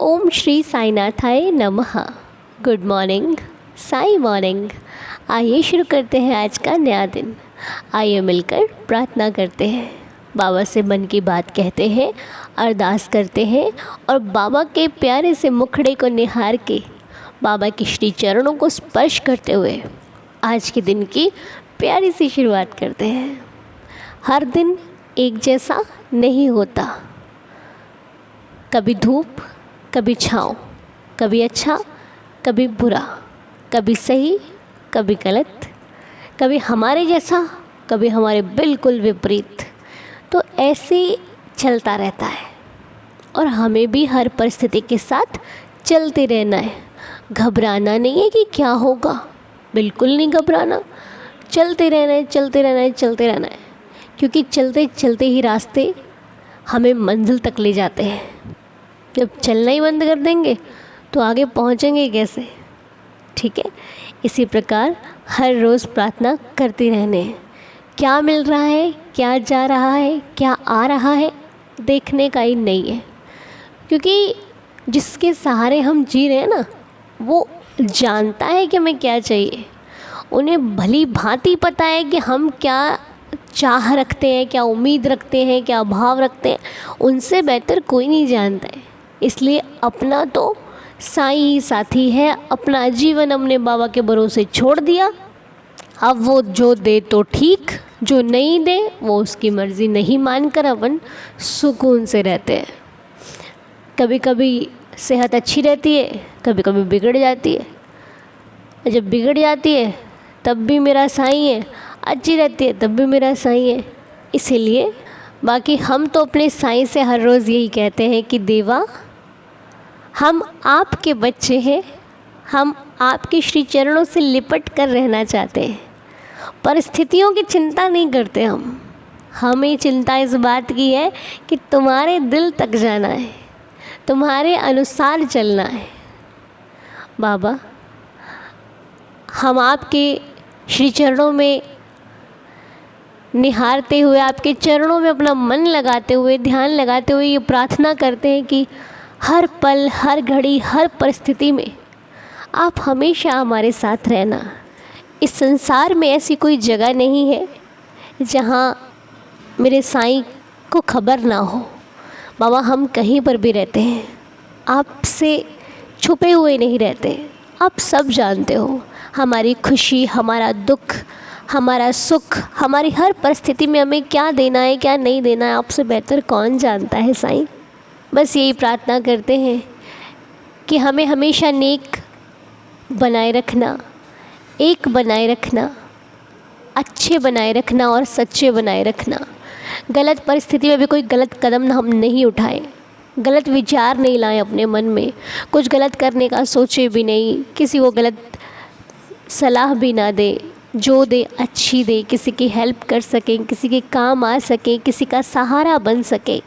ओम श्री साईनाथाय नमः। Good morning, Sai morning. आइए शुरू करते हैं आज का नया दिन। आइए मिलकर प्रार्थना करते हैं, बाबा से मन की बात कहते हैं, अरदास करते हैं और बाबा के प्यारे से मुखड़े को निहार के बाबा के श्री चरणों को स्पर्श करते हुए आज के दिन की प्यारी सी शुरुआत करते हैं। हर दिन एक जैसा नहीं होता, कभी धूप कभी छाँव, कभी अच्छा कभी बुरा, कभी सही कभी गलत, कभी हमारे जैसा कभी हमारे बिल्कुल विपरीत। तो ऐसे ही चलता रहता है और हमें भी हर परिस्थिति के साथ चलते रहना है। घबराना नहीं है कि क्या होगा, बिल्कुल नहीं घबराना। चलते रहना है, चलते रहना है, चलते रहना है, क्योंकि चलते चलते ही रास्ते हमें मंजिल तक ले जाते हैं। जब चलना ही बंद कर देंगे तो आगे पहुंचेंगे कैसे? ठीक है, इसी प्रकार हर रोज़ प्रार्थना करते रहने। क्या मिल रहा है, क्या जा रहा है, क्या आ रहा है, देखने का ही नहीं है, क्योंकि जिसके सहारे हम जी रहे हैं ना, वो जानता है कि हमें क्या चाहिए। उन्हें भली भांति पता है कि हम क्या चाह रखते हैं, क्या उम्मीद रखते हैं, क्या भाव रखते हैं। उनसे बेहतर कोई नहीं जानता है। इसलिए अपना तो साईं ही साथी है। अपना जीवन हमने बाबा के भरोसे छोड़ दिया। अब वो जो दे तो ठीक, जो नहीं दे वो उसकी मर्ज़ी नहीं मानकर अपन सुकून से रहते हैं। कभी कभी सेहत अच्छी रहती है, कभी कभी बिगड़ जाती है। जब बिगड़ जाती है तब भी मेरा साईं है, अच्छी रहती है तब भी मेरा साईं है। इसीलिए बाकी हम तो अपने साईं से हर रोज़ यही कहते हैं कि देवा, हम आपके बच्चे हैं, हम आपके श्री चरणों से लिपट कर रहना चाहते हैं। परिस्थितियों की चिंता नहीं करते हमें चिंता इस बात की है कि तुम्हारे दिल तक जाना है, तुम्हारे अनुसार चलना है। बाबा, हम आपके श्री चरणों में निहारते हुए, आपके चरणों में अपना मन लगाते हुए, ध्यान लगाते हुए ये प्रार्थना करते हैं कि हर पल, हर घड़ी, हर परिस्थिति में आप हमेशा हमारे साथ रहना। इस संसार में ऐसी कोई जगह नहीं है जहाँ मेरे साईं को खबर ना हो। बाबा, हम कहीं पर भी रहते हैं, आपसे छुपे हुए नहीं रहते। आप सब जानते हो, हमारी खुशी, हमारा दुख, हमारा सुख, हमारी हर परिस्थिति में हमें क्या देना है, क्या नहीं देना है, आपसे बेहतर कौन जानता है साईं। बस यही प्रार्थना करते हैं कि हमें हमेशा नेक बनाए रखना, एक बनाए रखना, अच्छे बनाए रखना और सच्चे बनाए रखना। गलत परिस्थिति में भी कोई गलत कदम हम नहीं उठाएं, गलत विचार नहीं लाएं अपने मन में, कुछ गलत करने का सोचे भी नहीं, किसी को गलत सलाह भी ना दे, जो दे अच्छी दे, किसी की हेल्प कर सकें, किसी के काम आ सकें, किसी का सहारा बन सके,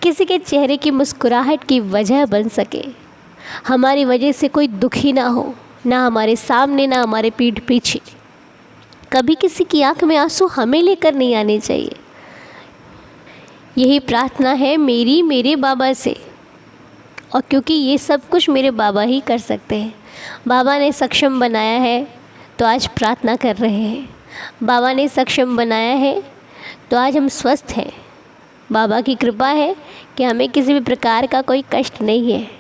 किसी के चेहरे की मुस्कुराहट की वजह बन सके। हमारी वजह से कोई दुखी ना हो, ना हमारे सामने ना हमारे पीठ पीछे। कभी किसी की आंख में आंसू हमें लेकर नहीं आने चाहिए। यही प्रार्थना है मेरी मेरे बाबा से, और क्योंकि ये सब कुछ मेरे बाबा ही कर सकते हैं। बाबा ने सक्षम बनाया है तो आज प्रार्थना कर रहे हैं। बाबा ने सक्षम बनाया है तो आज हम स्वस्थ हैं। बाबा की कृपा है कि हमें किसी भी प्रकार का कोई कष्ट नहीं है,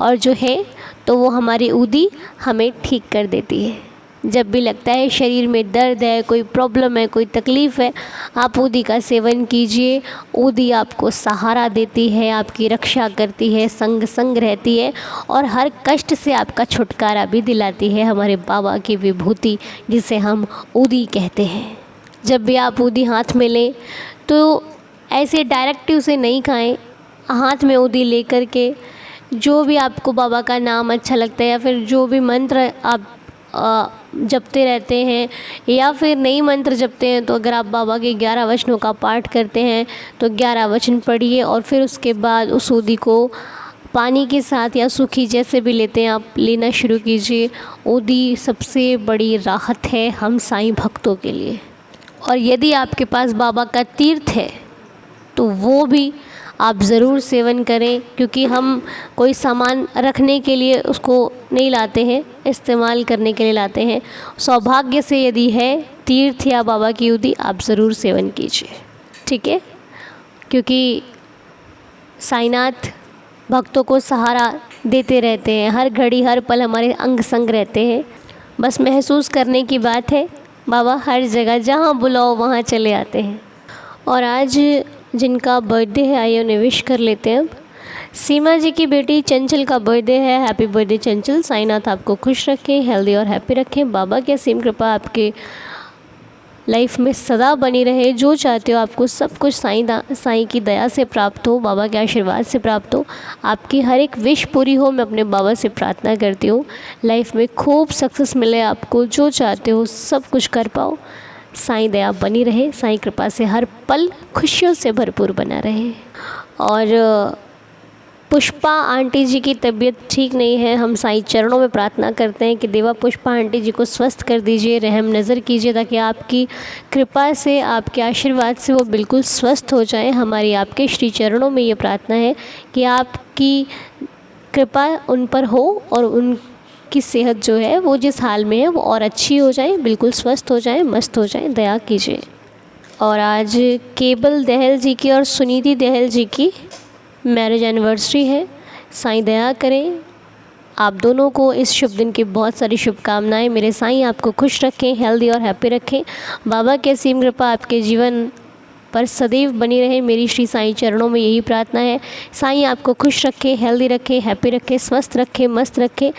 और जो है तो वो हमारी ऊदी हमें ठीक कर देती है। जब भी लगता है शरीर में दर्द है, कोई प्रॉब्लम है, कोई तकलीफ़ है, आप ऊदी का सेवन कीजिए। ऊदी आपको सहारा देती है, आपकी रक्षा करती है, संग संग रहती है और हर कष्ट से आपका छुटकारा भी दिलाती है। हमारे बाबा की विभूति जिसे हम ऊदी कहते हैं। जब भी आप ऊदी हाथ में लें तो ऐसे डायरेक्ट उसे नहीं खाएं। हाथ में ऊदी लेकर के जो भी आपको बाबा का नाम अच्छा लगता है, या फिर जो भी मंत्र आप जपते रहते हैं, या फिर नई मंत्र जपते हैं, तो अगर आप बाबा के 11 वचनों का पाठ करते हैं तो 11 वचन पढ़िए और फिर उसके बाद उस ऊदी को पानी के साथ या सूखी जैसे भी लेते हैं आप लेना शुरू कीजिए। ऊदी सबसे बड़ी राहत है हम साईं भक्तों के लिए। और यदि आपके पास बाबा का तीर्थ है तो वो भी आप ज़रूर सेवन करें, क्योंकि हम कोई सामान रखने के लिए उसको नहीं लाते हैं, इस्तेमाल करने के लिए लाते हैं। सौभाग्य से यदि है तीर्थ या बाबा की उदी, आप ज़रूर सेवन कीजिए, ठीक है। क्योंकि साईनाथ भक्तों को सहारा देते रहते हैं, हर घड़ी हर पल हमारे अंग संग रहते हैं। बस महसूस करने की बात है, बाबा हर जगह जहाँ बुलाओ वहाँ चले आते हैं। और आज जिनका बर्थडे है, आइए उन्हें विश कर लेते हैं। अब सीमा जी की बेटी चंचल का बर्थडे है। हैप्पी बर्थडे चंचल। साईनाथ आपको खुश रखें, हेल्दी और हैप्पी रखें। बाबा की असीम कृपा आपके लाइफ में सदा बनी रहे। जो चाहते हो आपको सब कुछ साईं की दया से प्राप्त हो, बाबा के आशीर्वाद से प्राप्त हो। आपकी हर एक विश पूरी हो, मैं अपने बाबा से प्रार्थना करती हूँ। लाइफ में खूब सक्सेस मिले आपको, जो चाहते हो सब कुछ कर पाओ। साईं दया बनी रहे, साईं कृपा से हर पल खुशियों से भरपूर बना रहे। और पुष्पा आंटी जी की तबीयत ठीक नहीं है। हम साईं चरणों में प्रार्थना करते हैं कि देवा पुष्पा आंटी जी को स्वस्थ कर दीजिए, रहम नज़र कीजिए, ताकि आपकी कृपा से, आपके आशीर्वाद से वो बिल्कुल स्वस्थ हो जाएं। हमारी आपके श्री चरणों में ये प्रार्थना है कि आपकी कृपा उन पर हो और उनकी सेहत जो है वो जिस हाल में है वो और अच्छी हो जाए, बिल्कुल स्वस्थ हो जाए, मस्त हो जाए। दया कीजिए। और आज केबल दहल जी की और सुनीति दहल जी की मैरिज एनिवर्सरी है। साईं दया करें, आप दोनों को इस शुभ दिन की बहुत सारी शुभकामनाएं। मेरे साईं आपको खुश रखें, हेल्दी और हैप्पी रखें। बाबा की असीम कृपा आपके जीवन पर सदैव बनी रहे। मेरी श्री साईं चरणों में यही प्रार्थना है। साईं आपको खुश रखें, हेल्दी रखें, हैप्पी रखें, स्वस्थ रखें, मस्त रखें।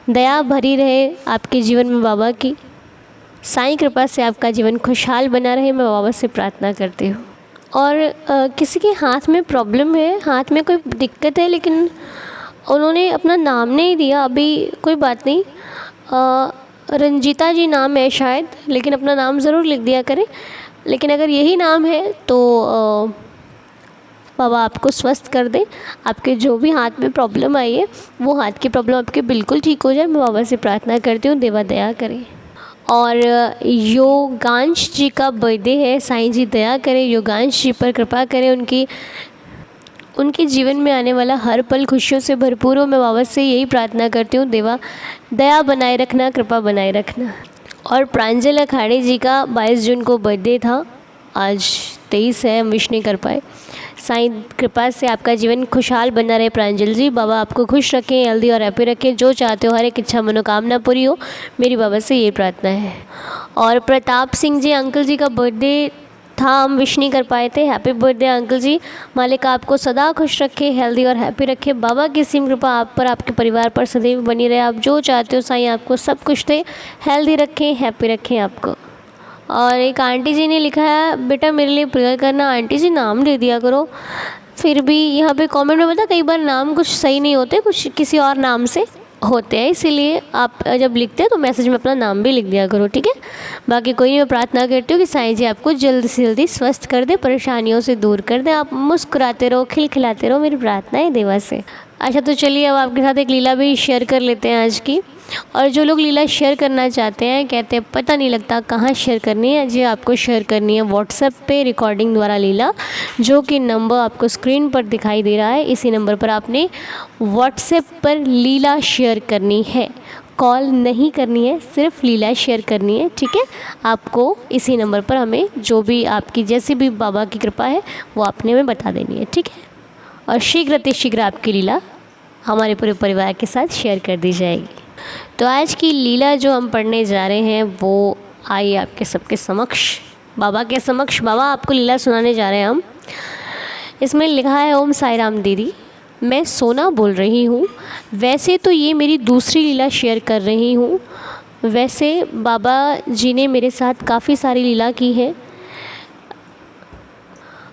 दया भरी रहे आपके जीवन में बाबा की। साईं कृपा से आपका जीवन खुशहाल बना रहे, मैं बाबा से प्रार्थना करती हूँ। और किसी के हाथ में प्रॉब्लम है, हाथ में कोई दिक्कत है, लेकिन उन्होंने अपना नाम नहीं दिया अभी। कोई बात नहीं, रंजीता जी नाम है शायद, लेकिन अपना नाम ज़रूर लिख दिया करें। लेकिन अगर यही नाम है तो बाबा आपको स्वस्थ कर दे। आपके जो भी हाथ में प्रॉब्लम आई है वो हाथ की प्रॉब्लम आपके बिल्कुल ठीक हो जाए, मैं बाबा से प्रार्थना करती हूँ। देवा दया करें। और योगांश जी का बर्थडे है। साईं जी दया करें, योगांश जी पर कृपा करें, उनके जीवन में आने वाला हर पल खुशियों से भरपूर हो। मैं बाबा से यही प्रार्थना करती हूँ। देवा दया बनाए रखना, कृपा बनाए रखना। और प्रांजल अखाड़े जी का 22 जून को बर्थडे था, आज 23 है, हम विश नहीं कर पाए। साईं कृपा से आपका जीवन खुशहाल बना रहे प्रांजल जी। बाबा आपको खुश रखें, हेल्दी और हैप्पी रखें। जो चाहते हो हर एक इच्छा मनोकामना पूरी हो, मेरी बाबा से ये प्रार्थना है। और प्रताप सिंह जी अंकल जी का बर्थडे था, हम विश नहीं कर पाए थे। हैप्पी बर्थडे अंकल जी। मालिक आपको सदा खुश रखे, हेल्दी और हैप्पी रखे। बाबा की असीम कृपा आप पर, आपके परिवार पर सदैव बनी रहे। आप जो चाहते हो साईं आपको सब कुछ दे, हेल्दी रखें, हैप्पी रखें आपको। और एक आंटी जी ने लिखा है, बेटा मेरे लिए प्रेयर करना। आंटी जी नाम दे दिया करो। फिर भी यहाँ पे कमेंट में बता, कई बार नाम कुछ सही नहीं होते, कुछ किसी और नाम से होते हैं, इसीलिए आप जब लिखते हैं तो मैसेज में अपना नाम भी लिख दिया करो, ठीक है। बाकी कोई नहीं, मैं प्रार्थना करती हूँ कि साईं जी आपको जल्द से जल्दी स्वस्थ कर दे, परेशानियों से दूर कर दे, आप मुस्कुराते रहो, खिलखिलाते रहो। मेरी प्रार्थना है देवा से। अच्छा, तो चलिए अब आपके साथ एक लीला भी शेयर कर लेते हैं आज की। और जो लोग लीला शेयर करना चाहते हैं, कहते हैं पता नहीं लगता कहाँ शेयर करनी है, जी आपको शेयर करनी है व्हाट्सएप पे रिकॉर्डिंग द्वारा लीला, जो कि नंबर आपको स्क्रीन पर दिखाई दे रहा है। इसी नंबर पर आपने व्हाट्सएप पर लीला शेयर करनी है, कॉल नहीं करनी है, सिर्फ लीला शेयर करनी है, ठीक है। आपको इसी नंबर पर हमें जो भी आपकी जैसी भी बाबा की कृपा है वो आपने हमें बता देनी है, ठीक है। और शीघ्र अतिशीघ्र आपकी लीला हमारे पूरे परिवार के साथ शेयर कर दी जाएगी। तो आज की लीला जो हम पढ़ने जा रहे हैं वो आइए आपके सबके समक्ष, बाबा के समक्ष, बाबा आपको लीला सुनाने जा रहे हैं हम। इसमें लिखा है, ओम साई राम दीदी, मैं सोना बोल रही हूँ। वैसे तो ये मेरी दूसरी लीला शेयर कर रही हूँ। वैसे बाबा जी ने मेरे साथ काफ़ी सारी लीला की है।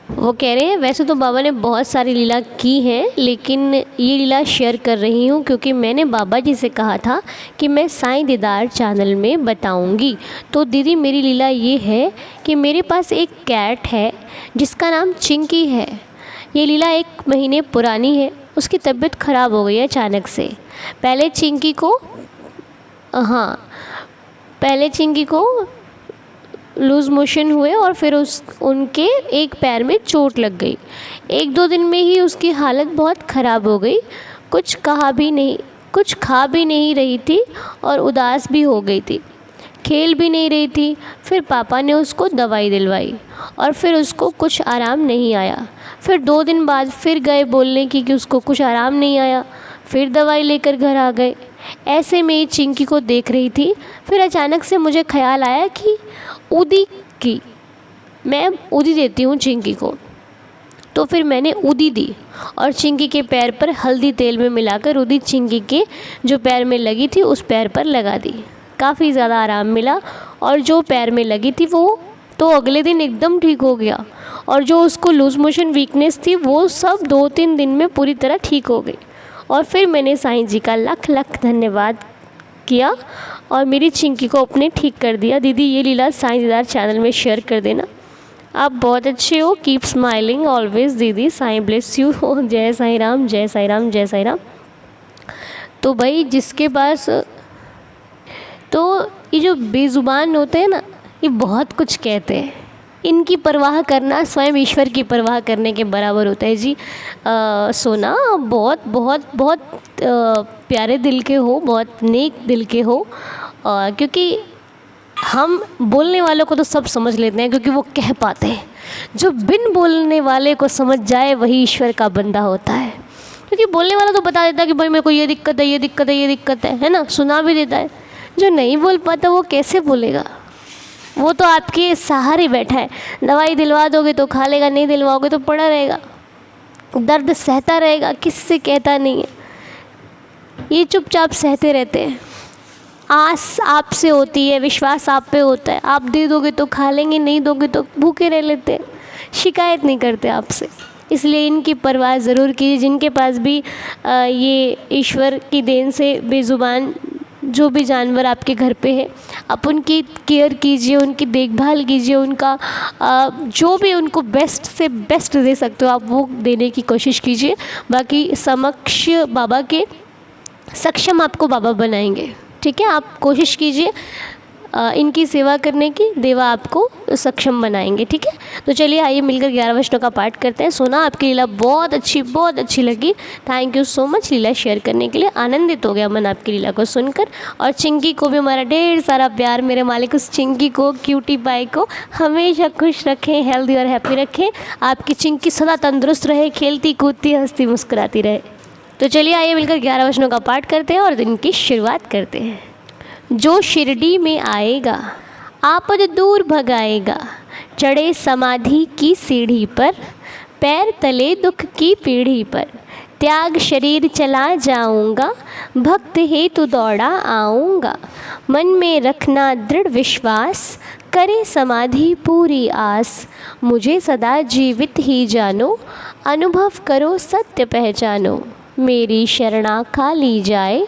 वो कह रहे हैं वैसे तो बाबा ने बहुत सारी लीला की है, लेकिन ये लीला शेयर कर रही हूँ क्योंकि मैंने बाबा जी से कहा था कि मैं साईं दीदार चैनल में बताऊँगी। तो दीदी मेरी लीला ये है कि मेरे पास एक कैट है जिसका नाम चिंकी है। ये लीला 1 महीने पुरानी है। उसकी तबीयत ख़राब हो गई है अचानक से। पहले चिंकी को लूज़ मोशन हुए और फिर उनके एक पैर में चोट लग गई। 1-2 दिन में ही उसकी हालत बहुत ख़राब हो गई। कुछ खा भी नहीं रही थी और उदास भी हो गई थी, खेल भी नहीं रही थी। फिर पापा ने उसको दवाई दिलवाई और फिर उसको कुछ आराम नहीं आया। फिर 2 दिन बाद फिर गए बोलने की कि उसको कुछ आराम नहीं आया। फिर दवाई लेकर घर आ गए। ऐसे में ही चिंकी को देख रही थी। फिर अचानक से मुझे ख़्याल आया कि मैं ऊदी देती हूँ चिंकी को। तो फिर मैंने ऊदी दी और चिंकी के पैर पर हल्दी तेल में मिलाकर ऊदी चिंकी के जो पैर में लगी थी उस पैर पर लगा दी। काफ़ी ज़्यादा आराम मिला और जो पैर में लगी थी वो तो अगले दिन एकदम ठीक हो गया और जो उसको लूज़ मोशन वीकनेस थी वो सब 2-3 दिन में पूरी तरह ठीक हो गई। और फिर मैंने साईं जी का लख लख धन्यवाद किया और मेरी चिंकी को अपने ठीक कर दिया। दीदी ये लीला साईं दीदार चैनल में शेयर कर देना। आप बहुत अच्छे हो, कीप स्माइलिंग ऑलवेज दीदी, साईं ब्लेस यू। जय साईं राम, जय साईं राम, जय साईं राम। तो भाई जिसके पास तो ये जो बेज़ुबान होते हैं ना, ये बहुत कुछ कहते हैं। इनकी परवाह करना स्वयं ईश्वर की परवाह करने के बराबर होता है जी। सोना बहुत बहुत बहुत प्यारे दिल के हो, बहुत नेक दिल के हो। क्योंकि हम बोलने वालों को तो सब समझ लेते हैं क्योंकि वो कह पाते हैं। जो बिन बोलने वाले को समझ जाए वही ईश्वर का बंदा होता है। क्योंकि बोलने वाला तो बता देता है कि भाई मेरे को ये दिक्कत है, ये दिक्कत है, ये दिक्कत है ना, सुना भी देता है। जो नहीं बोल पाता वो कैसे बोलेगा? वो तो आपके सहारे बैठा है। दवाई दिलवा दोगे तो खा लेगा, नहीं दिलवाओगे तो पड़ा रहेगा, दर्द सहता रहेगा, किससे कहता नहीं है। ये चुपचाप सहते रहते हैं। आस आपसे होती है, विश्वास आप पे होता है। आप दे दोगे तो खा लेंगे, नहीं दोगे तो भूखे रह लेते हैं, शिकायत नहीं करते आपसे। इसलिए इनकी परवाह ज़रूर कीजिए। जिनके पास भी ये ईश्वर की देन से बेज़ुबान जो भी जानवर आपके घर पे है, आप उनकी केयर कीजिए, उनकी देखभाल कीजिए, उनका जो भी उनको बेस्ट से बेस्ट दे सकते हो आप वो देने की कोशिश कीजिए। बाकी समक्ष बाबा के सक्षम आपको बाबा बनाएंगे। ठीक है, आप कोशिश कीजिए इनकी सेवा करने की, देवा आपको सक्षम बनाएंगे। ठीक है, तो चलिए आइए मिलकर 11 वचनों का पाठ करते हैं। सोना आपकी लीला बहुत अच्छी लगी। Thank you so much Leela share करने के लिए। आनंदित हो गया मन आपकी लीला को सुनकर। और चिंकी को भी हमारा ढेर सारा प्यार। मेरे मालिक उस चिंकी को, क्यूटी पाई को हमेशा खुश रखें, हेल्दी और हैप्पी रखें। आपकी चिंकी सदा तंदुरुस्त रहे, खेलती कूदती हंसती मुस्कुराती रहे। तो चलिए आइए मिलकर 11 वचनों का पाठ करते हैं और दिन की शुरुआत करते हैं। जो शिरडी में आएगा आपद दूर भगाएगा, चढ़े समाधि की सीढ़ी पर, पैर तले दुख की पीढ़ी पर, त्याग शरीर चला जाऊंगा, भक्त हेतु दौड़ा आऊंगा, मन में रखना दृढ़ विश्वास, करे समाधि पूरी आस, मुझे सदा जीवित ही जानो, अनुभव करो सत्य पहचानो, मेरी शरणा खा ली जाए,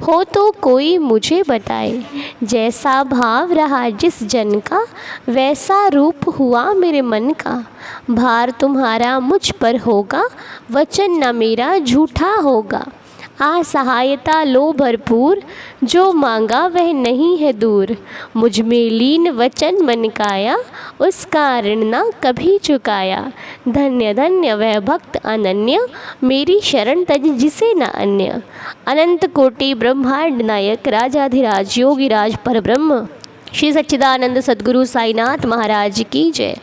हो तो कोई मुझे बताए, जैसा भाव रहा जिस जन का, वैसा रूप हुआ मेरे मन का, भार तुम्हारा मुझ पर होगा, वचन न मेरा झूठा होगा, असहायता लो भरपूर, जो मांगा वह नहीं है दूर, मुझ में लीन वचन मन काया, उसका ऋण न कभी चुकाया, धन्य धन्य वह भक्त अनन्य, मेरी शरण तज जिसे न अन्य, अनंत कोटि ब्रह्मांड नायक, राजाधिराज योगीराज परब्रह्म, श्री सच्चिदानंद सद्गुरु साईनाथ महाराज की जय।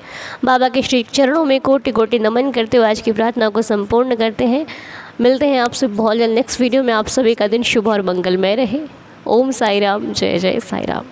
बाबा के श्री चरणों में कोटि कोटि नमन करते हुए आज की प्रार्थना को संपूर्ण करते हैं। मिलते हैं आपसे बहुत जल्द नेक्स्ट वीडियो में। आप सभी का दिन शुभ और मंगलमय रहे। ओम साई राम, जय जय साई राम।